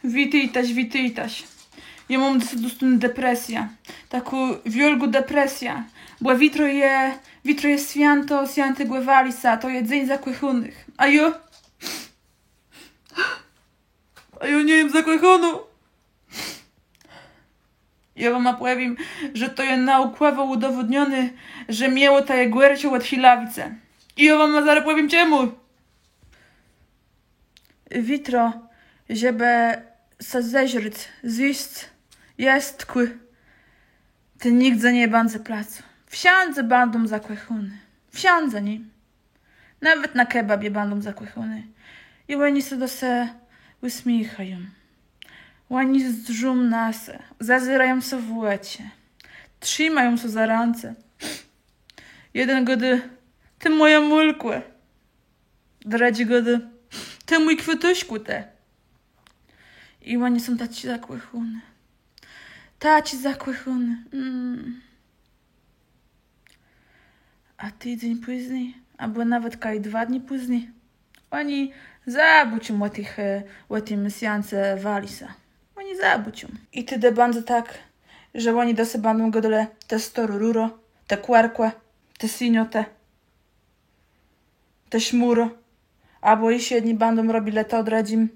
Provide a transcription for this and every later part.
Witajtaś. Ja mam dostępną depresję. Taką wielką depresję. Bo jutro jest święty Guevalisa, to jest dzień zakłechonych. A ja nie jem zakłechonu. Ja wam opowiem, że to jest naukowo udowodnione, że miało ta guercio od hilawice. I ja wam zaraz powiem czemu. Jutro, żeby se zeźryć, zjeść, jest kły. Ty nigdy nie będzie placu. Wsiądze będą zakłechone. Wsiądze nim. Nawet na kebabie będą zakłechone. I oni se uśmiechają. Oni zdrzą nas, zazierają się w łecie. Trzymają się za ręce. Jeden gody, ty moja mulkłe. Drugi gody, ty mój kwiatuszku te. I oni są taci zakłechone. A tydzień później, albo nawet 2 dni później, oni zabuczą o tym seansie Valisa. Oni zabuczą. I wtedy będzie tak, że oni do sobie będą godole te storururo, te kwarkłe, te siniote, te szmuro, albo jeśli jedni będą robili to odradzim.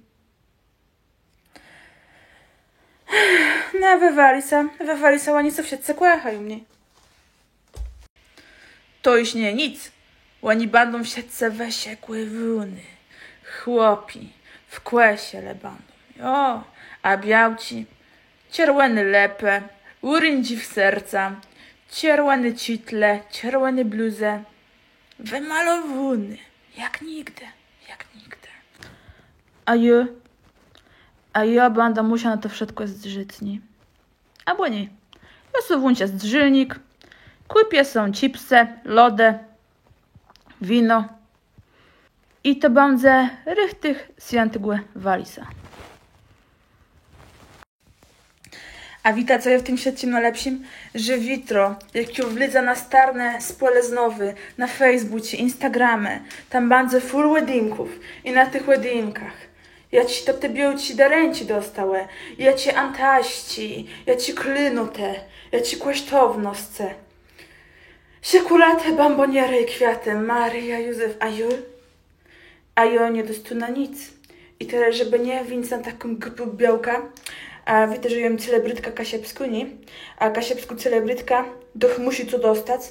No, we Valisa oni co wszyscy kłachają mnie. To już nie nic. Oni będą wszyscy wesiekłe wuny. Chłopi w kłesiele będą. O, a białci, czerwone lepę, urędzi w serca, czerwone citle, czerwone bluzy, wymalowany, jak nigdy. A ja będę musiała na to wszystko zdrzeć, nie? Albo nie. Ja sobie włączę zdrzylnik, kupię są chipsy, lody, wino i to będzie rychtych świętego Valisa. A wita, co ja w tym świecie najlepszym? Że jutro, jak ci wlizę na starne spole znowu, na Facebooku, Instagramie, tam będzie full weddingów i na tych weddingach ja ci te białci daręci dostałe, ja ci antaści, ja ci klynute, ja ci kosztownosce. Szekulate, bamboniery i kwiaty, Maria, Józef, a ja nie dostu na nic. I teraz, żeby nie winć na taką grupę białka, a widzę, że jem celebrytka Kasiepsku, nie? A Kasiepsku celebrytka musi to dostać.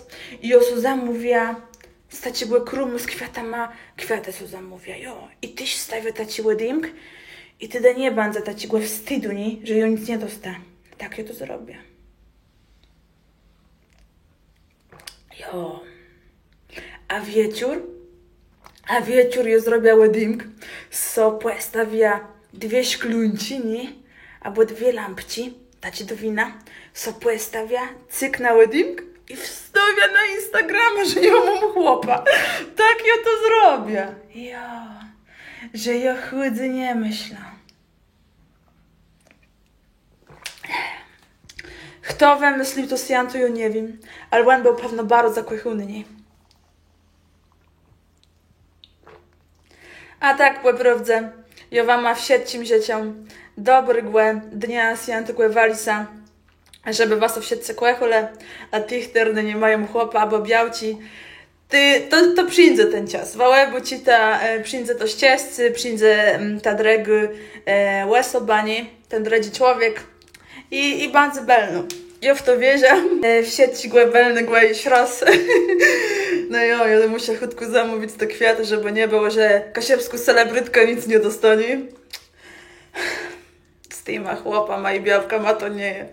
I ja so zamówiła stać były krumy z kwiatama, kwiaty so zamówiła, jo. I tyś stawia taci wedding i wtedy nie będzie taci go wstydu, nie? Że ja nic nie dosta. Tak ja to zrobię. Jo. A wieczór ja zrobię wedding, so postawia 2 szklunci, nie? Albo 2 lampci, taci do wina, so postawia, cyk na wedding i wstawia na Instagrama, że ja mam chłopa. Tak ja to zrobię. Ja, że ja chudy nie myślę. Kto wymyślił to święto, ja nie wiem, ale on był pewno bardzo zakłechony, nie? A tak, po prawdzie, ja wam wszystkim życzę dobrego dnia świętego Valisa, żeby was wszyscy kłechole, a tych, które nie mają chłopa albo białci, to przyjdzie ten czas. Bo ci przyjdzie to ścieżcy, przyjdzie ta dregu łesobanie, ten dredzi człowiek i bardzo belno. Ja w to wierzę. W sieci głębelny głębiś raz. No ja muszę chutku zamówić te kwiaty, żeby nie było, że Kasiepsku celebrytka nic nie dostanie. Z tyma chłopa ma i białka ma to nie je.